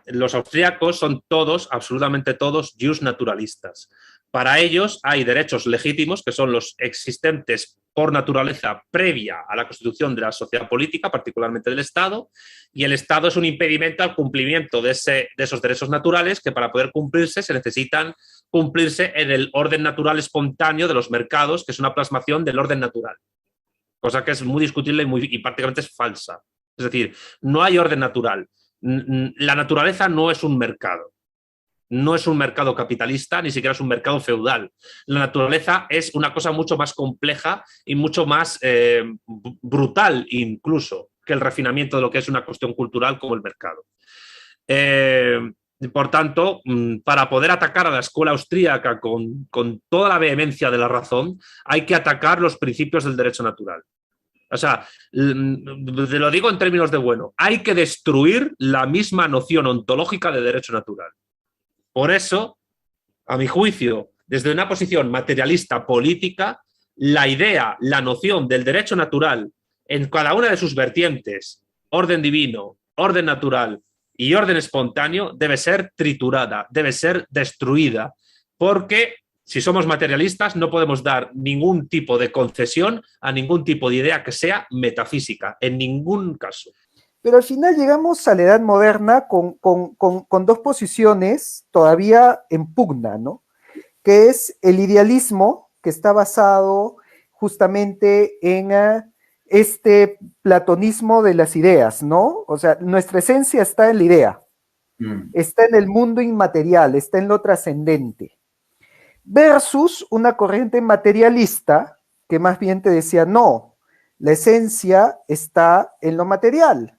los austríacos son todos, absolutamente todos, jus naturalistas. Para ellos hay derechos legítimos, que son los existentes por naturaleza previa a la constitución de la sociedad política, particularmente del Estado, y el Estado es un impedimento al cumplimiento de esos derechos naturales, que para poder cumplirse se necesitan cumplirse en el orden natural espontáneo de los mercados, que es una plasmación del orden natural, cosa que es muy discutible y prácticamente es falsa. Es decir, no hay orden natural. La naturaleza no es un mercado. No es un mercado capitalista, ni siquiera es un mercado feudal. La naturaleza es una cosa mucho más compleja y mucho más brutal incluso que el refinamiento de lo que es una cuestión cultural como el mercado. Por tanto, para poder atacar a la escuela austríaca con toda la vehemencia de la razón, hay que atacar los principios del derecho natural. O sea, te lo digo en términos de bueno, hay que destruir la misma noción ontológica de derecho natural. Por eso, a mi juicio, desde una posición materialista política, la idea, la noción del derecho natural en cada una de sus vertientes, orden divino, orden natural y orden espontáneo, debe ser triturada, debe ser destruida, porque si somos materialistas no podemos dar ningún tipo de concesión a ningún tipo de idea que sea metafísica, en ningún caso. Pero al final llegamos a la edad moderna con dos posiciones todavía en pugna, ¿no? Que es el idealismo, que está basado justamente en este platonismo de las ideas, ¿no? O sea, nuestra esencia está en la idea, está en el mundo inmaterial, está en lo trascendente, versus una corriente materialista que más bien te decía, no, la esencia está en lo material,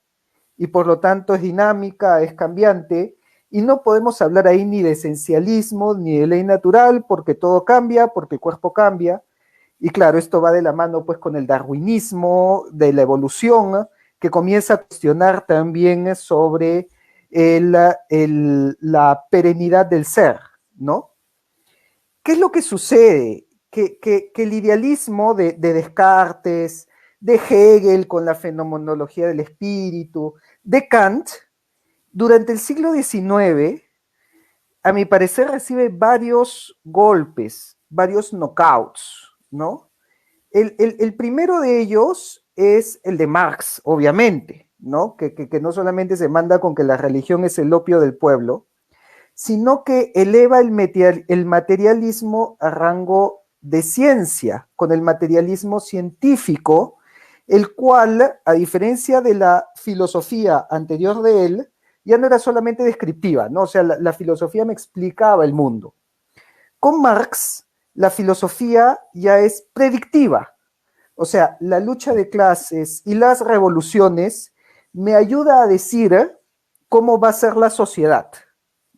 y por lo tanto es dinámica, es cambiante, y no podemos hablar ahí ni de esencialismo, ni de ley natural, porque todo cambia, porque el cuerpo cambia, y claro, esto va de la mano pues con el darwinismo, de la evolución, que comienza a cuestionar también sobre la perenidad del ser, ¿no? ¿Qué es lo que sucede? Que el idealismo de Descartes, de Hegel con la fenomenología del espíritu, de Kant, durante el siglo XIX, a mi parecer recibe varios golpes, varios knockouts, ¿no? El primero de ellos es el de Marx, obviamente, ¿no? Que no solamente se manda con que la religión es el opio del pueblo, sino que eleva el materialismo a rango de ciencia, con el materialismo científico, el cual, a diferencia de la filosofía anterior de él, ya no era solamente descriptiva, ¿no? O sea, la filosofía me explicaba el mundo. Con Marx, la filosofía ya es predictiva, o sea, la lucha de clases y las revoluciones me ayuda a decir cómo va a ser la sociedad.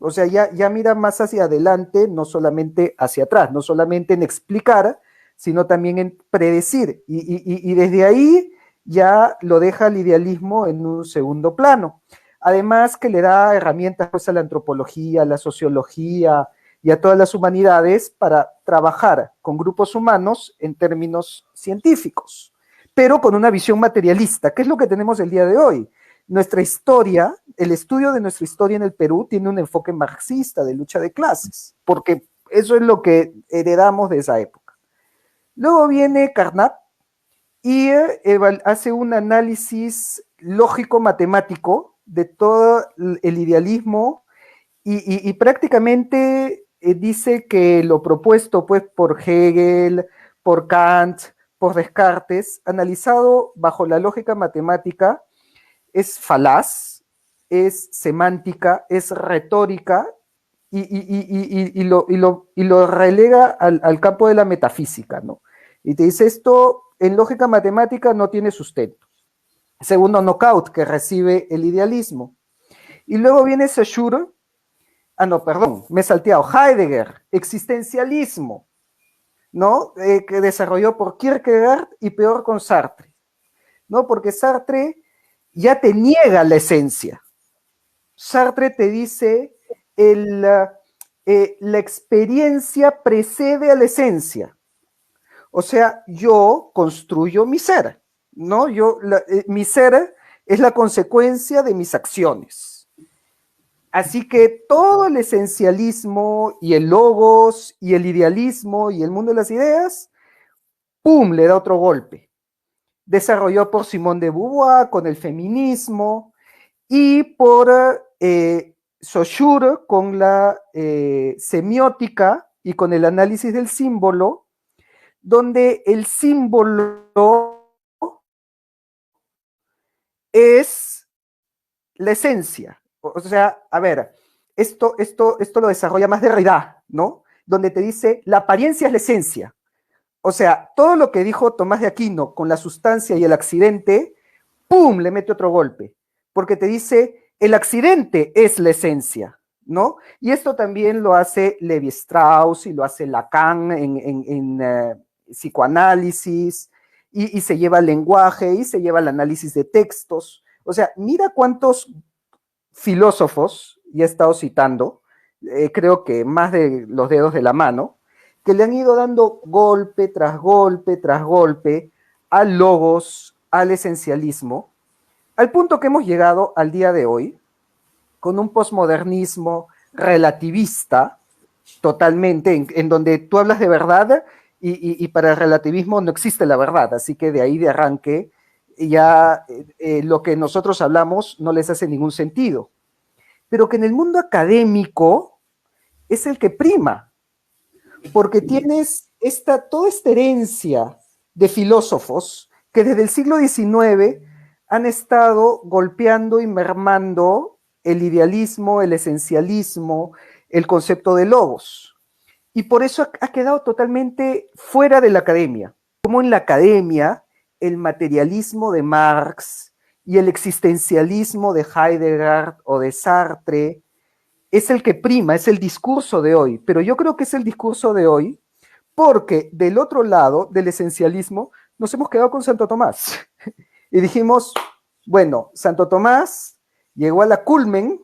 O sea, ya mira más hacia adelante, no solamente hacia atrás, no solamente en explicar, sino también en predecir. Y desde ahí ya lo deja el idealismo en un segundo plano. Además que le da herramientas pues, a la antropología, a la sociología y a todas las humanidades para trabajar con grupos humanos en términos científicos, pero con una visión materialista, que es lo que tenemos el día de hoy. Nuestra historia, el estudio de nuestra historia en el Perú tiene un enfoque marxista de lucha de clases, porque eso es lo que heredamos de esa época. Luego viene Carnap y hace un análisis lógico-matemático de todo el idealismo y prácticamente dice que lo propuesto pues, por Hegel, por Kant, por Descartes, analizado bajo la lógica matemática, es falaz, es semántica, es retórica y lo relega al campo de la metafísica, ¿no? Y te dice esto en lógica matemática no tiene sustento. Segundo knockout que recibe el idealismo. Y luego viene Saussure, no, perdón, me he salteado, Heidegger, existencialismo, ¿no? Que desarrolló por Kierkegaard y peor con Sartre, ¿no? Porque Sartre ya te niega la esencia. Sartre te dice, la experiencia precede a la esencia. O sea, yo construyo mi ser, ¿no? Mi ser es la consecuencia de mis acciones. Así que todo el esencialismo y el logos y el idealismo y el mundo de las ideas, ¡pum!, le da otro golpe. Desarrollado por Simone de Beauvoir con el feminismo y por Saussure con la semiótica y con el análisis del símbolo, donde el símbolo es la esencia. O sea, a ver, esto lo desarrolla más Derrida, ¿no? Donde te dice, la apariencia es la esencia. O sea, todo lo que dijo Tomás de Aquino con la sustancia y el accidente, ¡pum!, le mete otro golpe. Porque te dice, el accidente es la esencia, ¿no? Y esto también lo hace Levi Strauss y lo hace Lacan en psicoanálisis, y se lleva al lenguaje y se lleva al análisis de textos. O sea, mira cuántos filósofos, y he estado citando, creo que más de los dedos de la mano, que le han ido dando golpe tras golpe tras golpe al logos, al esencialismo, al punto que hemos llegado al día de hoy con un posmodernismo relativista totalmente, en donde tú hablas de verdad y para el relativismo no existe la verdad, así que de ahí de arranque ya lo que nosotros hablamos no les hace ningún sentido, pero que en el mundo académico es el que prima, porque tienes toda esta herencia de filósofos que desde el siglo XIX han estado golpeando y mermando el idealismo, el esencialismo, el concepto de logos. Y por eso ha quedado totalmente fuera de la academia. Como en la academia, el materialismo de Marx y el existencialismo de Heidegger o de Sartre es el que prima, es el discurso de hoy, pero yo creo que es el discurso de hoy porque del otro lado del esencialismo nos hemos quedado con Santo Tomás y dijimos, bueno, Santo Tomás llegó a la culmen,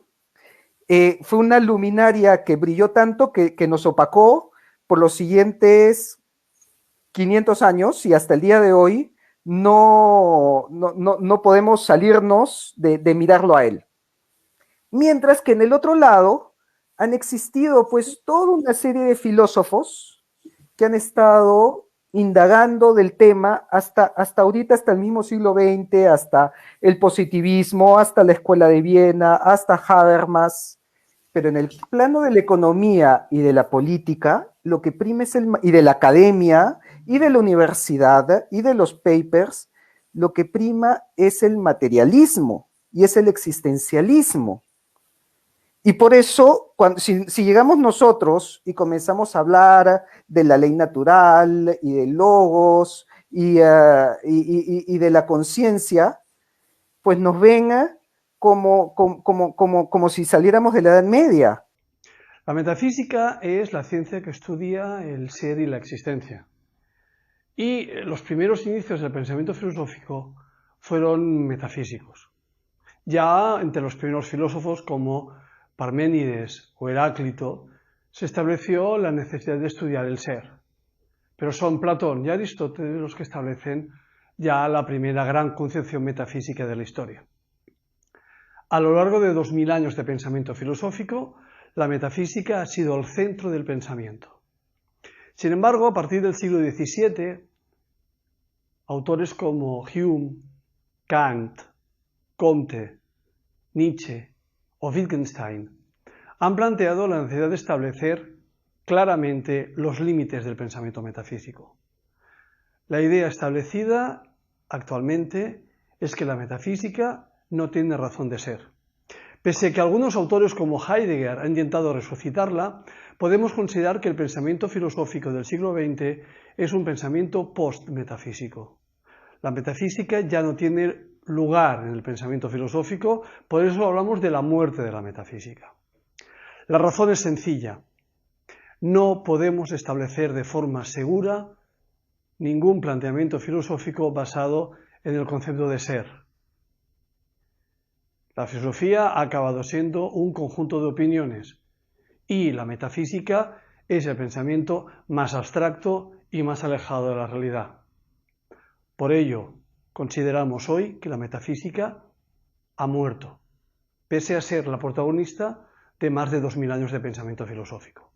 fue una luminaria que brilló tanto que nos opacó por los siguientes 500 años y hasta el día de hoy no podemos salirnos de mirarlo a él. Mientras que en el otro lado han existido pues toda una serie de filósofos que han estado indagando del tema hasta ahorita, hasta el mismo siglo XX, hasta el positivismo, hasta la Escuela de Viena, hasta Habermas, pero en el plano de la economía y de la política, lo que prima es y de la academia, y de la universidad, y de los papers, lo que prima es el materialismo, y es el existencialismo. Y por eso, si llegamos nosotros y comenzamos a hablar de la ley natural y de logos y de la conciencia, pues nos ven como si saliéramos de la Edad Media. La metafísica es la ciencia que estudia el ser y la existencia. Y los primeros inicios del pensamiento filosófico fueron metafísicos. Ya entre los primeros filósofos como Parménides o Heráclito se estableció la necesidad de estudiar el ser. Pero son Platón y Aristóteles los que establecen ya la primera gran concepción metafísica de la historia. A lo largo de 2000 años de pensamiento filosófico, la metafísica ha sido el centro del pensamiento. Sin embargo, a partir del siglo XVII, autores como Hume, Kant, Comte, Nietzsche o Wittgenstein han planteado la necesidad de establecer claramente los límites del pensamiento metafísico. La idea establecida actualmente es que la metafísica no tiene razón de ser. Pese a que algunos autores como Heidegger han intentado resucitarla, podemos considerar que el pensamiento filosófico del siglo XX es un pensamiento post-metafísico. La metafísica ya no tiene lugar en el pensamiento filosófico, por eso hablamos de la muerte de la metafísica. La razón es sencilla. No podemos establecer de forma segura ningún planteamiento filosófico basado en el concepto de ser. La filosofía ha acabado siendo un conjunto de opiniones y la metafísica es el pensamiento más abstracto y más alejado de la realidad. Por ello, consideramos hoy que la metafísica ha muerto, pese a ser la protagonista de más de 2000 años de pensamiento filosófico.